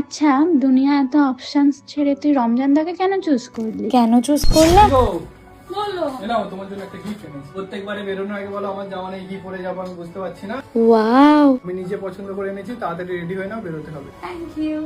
আচ্ছা, দুনিয়া এত অপশনস ছেড়ে তুই রমজানদাকে কেন চুজ করলি? কেন চুজ করলাম? বলো। এনাও তোমার জন্য একটা গিফট এনেছি। প্রত্যেকবারে বেরোনোর আগে বলো আমার জামা নেই, কি পরে যাবো আমি বুঝতে পারছি না। ওয়াও, আমি নিজে পছন্দ করে এনেছি, তাড়াতাড়ি রেডি হয়ে নাও, বেরোতে হবে। Thank you.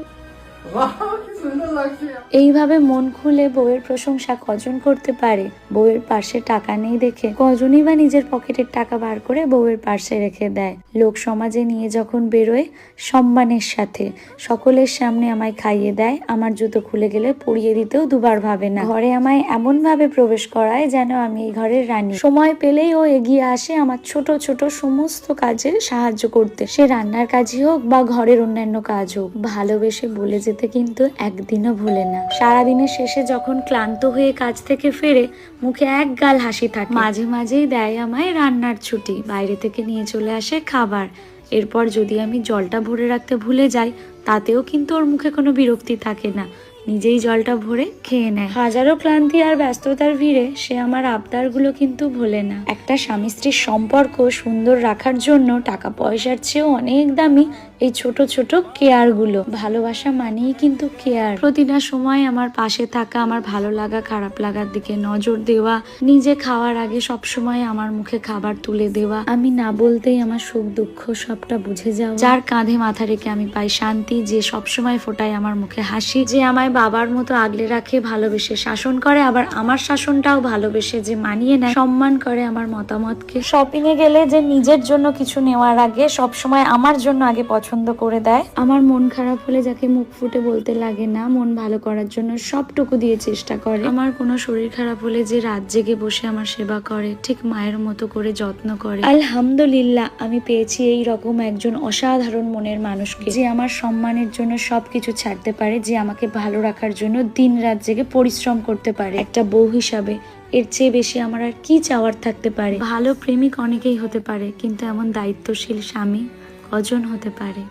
বাহ, কি সুন্দর লাগছে। এইভাবে মন খুলে বউয়ের প্রশংসা কজন করতে পারে? বউয়ের পার্সে টাকা নেই দেখে কজনই বা নিজের পকেটের টাকা বার করে বউয়ের পার্সে রেখে দেয়। লোক সমাজে নিয়ে যখন বেরোয় সম্মানের সাথে সকলের সামনে আমায় খাইয়ে দেয়, আমার জুতো খুলে গেলে পরিয়ে দিতেও দুবার ভাবে না। ঘরে আমায় এমন ভাবে প্রবেশ করায় যেন আমি এই ঘরের রানী। সময় পেলেই ও এগিয়ে আসে আমার ছোট ছোট সমস্ত কাজে সাহায্য করতে, সে রান্নার কাজই হোক বা ঘরের অন্যান্য কাজ হোক। ভালোবেসে বলে যেতে কিন্তু একদিনও ভুলে না। সারাদিনের শেষে যখন ক্লান্ত হয়ে কাজ থেকে ফেরে মুখে এক গাল হাসি থাকে। মাঝে মাঝেই দেয় আমায় রান্নার ছুটি, বাইরে থেকে নিয়ে চলে আসে খাবার। এরপর যদি আমি জলটা ভরে রাখতে ভুলে যাই তাতেও কিন্তু ওর মুখে কোনো বিরক্তি থাকে না, নিজেই জলটা ভরে খেয়ে নেয়। হাজারো ক্লান্তি আর ব্যস্ততার ভিড়ে সে আমার আবদারগুলো কিন্তু ভোলে না। একটা স্বামী স্ত্রীর সম্পর্ক সুন্দর রাখার জন্য টাকা পয়সার চেয়েও অনেক দামি এই ছোট ছোট কেয়ার গুলো। ভালোবাসা মানেই কিন্তু কেয়ার। প্রতিটা সময় আমার পাশে থাকা, আমার ভালো লাগা খারাপ লাগার দিকে নজর দেওয়া, নিজে খাওয়ার আগে সব সময় আমার মুখে খাবার তুলে দেওয়া, আমি না বলতেই আমার সুখ দুঃখ সবটা বুঝে যাওয়া, যার কাঁধে মাথা রেখে আমি পাই শান্তি, যে সব সময় ফোটায় আমার মুখে হাসি, যে আমায় বাবার মতো আগলে রাখে, ভালোবেসে শাসন করে, আবার আমার শাসনটাও ভালোবেসে যে মানিয়ে নেয়, সম্মান করে আমার মতামতকে। শপিং এ গেলে যে নিজের জন্য কিছু নেওয়ার আগে সব সময় আমার জন্য আগে পছন্দ করে দেয়। আমার মন খারাপ হলে যাকে মুখ ফুটে বলতে লাগে না, মন ভালো করার জন্য সবটুকু দিয়ে চেষ্টা করে। আমার কোনো শরীর খারাপ হলে যে রাত জেগে বসে আমার সেবা করে, ঠিক মায়ের মতো করে যত্ন করে। আলহামদুলিল্লাহ, আমি পেয়েছি এই রকম একজন অসাধারণ মনের মানুষকে, যে আমার সম্মানের জন্য সবকিছু ছাড়তে পারে, যে আমাকে ভালো রাখার জন্য দিন রাত জেগে পরিশ্রম করতে পারে। একটা বউ হিসাবে এর চেয়ে বেশি আমার আর কি চাওয়ার থাকতে পারে? ভালো প্রেমিক অনেকেই হতে পারে, কিন্তু এমন দায়িত্বশীল স্বামী কজন হতে পারে?